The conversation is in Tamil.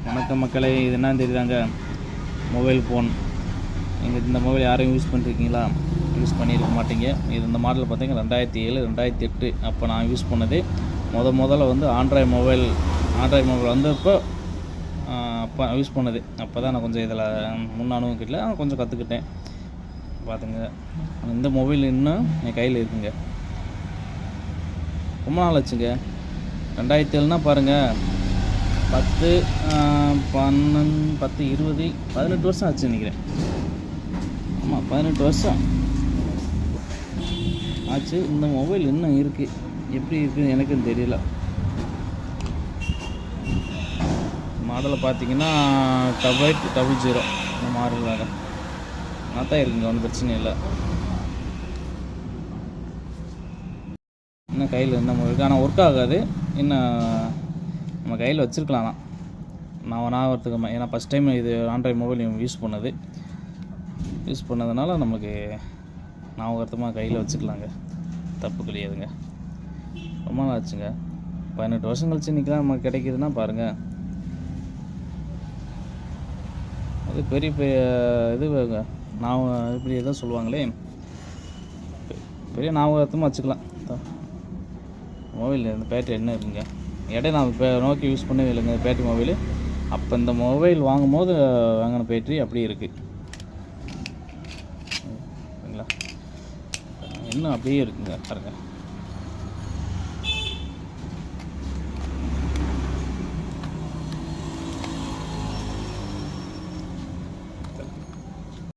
வணக்கம் மக்களே, இது என்ன தெரியுதாங்க? Mobile phone. நீங்கள் இந்த மொபைல் யாரும் யூஸ் பண்ணிருக்கீங்களா? யூஸ் பண்ணியிருக்க மாட்டீங்க. இது இந்த மாடல் பார்த்தீங்கன்னா 2007 2008 அப்போ நான் யூஸ் பண்ணது. முதல்ல வந்து ஆண்ட்ராய்டு மொபைல் வந்தப்போ அப்போ யூஸ் பண்ணது. அப்போ தான் நான் கொஞ்சம் இதில் முன் அனுபவம் ஆனால் கொஞ்சம் கற்றுக்கிட்டேன். பார்த்துங்க, இந்த மொபைல் இன்னும் என் கையில் இருக்குங்க. ரொம்ப நாள் ஆச்சுங்க. 2007னா பாருங்கள், 10 12 10 20 18 வருஷம் ஆச்சு நினைக்கிறேன். ஆமாம், 18 வருஷம் ஆச்சு. இந்த மொபைல் இன்னும் இருக்குது. எப்படி இருக்குதுன்னு எனக்கும் தெரியல. மாடலை பார்த்தீங்கன்னா 8800 இந்த மாடல் வேறு நான் தான் இருக்குங்க, ஒன்றும் பிரச்சனை இல்லை. இன்னும் கையில் இந்த மொபைல் ஆனால் ஒர்க் ஆகாது. இன்னும் நம்ம கையில் வச்சுருக்கலாம். நான் ஒருத்துக்கு ஏன்னா ஃபஸ்ட் டைம் இது ஆண்ட்ராய்டு மொபைல் யூஸ் பண்ணதுனால நமக்கு ஞாபகார்த்தமாக கையில் வச்சுக்கலாங்க. தப்பு கிடையாதுங்க. ரொம்ப நாள் ஆச்சுங்க. 18 வருஷம் கழிச்சு இன்றைக்கி நமக்கு கிடைக்கிதுன்னா பாருங்கள். அது பெரிய இது இப்படி எதாவது சொல்லுவாங்களே, பெரிய ஞாபகார்த்தமாக வச்சுக்கலாம். மொபைல் இந்த பேட்டரி என்ன இருக்குங்க, இடையே நான் இப்போ நோக்கி யூஸ் பண்ணவே இல்லைங்க பேட்டரி மொபைலு. அப்போ இந்த மொபைல் வாங்கும்போது வாங்கின பேட்டரி அப்படியே இருக்குது. சரிங்களா, இன்னும் அப்படியே இருக்குங்க பாருங்கள்.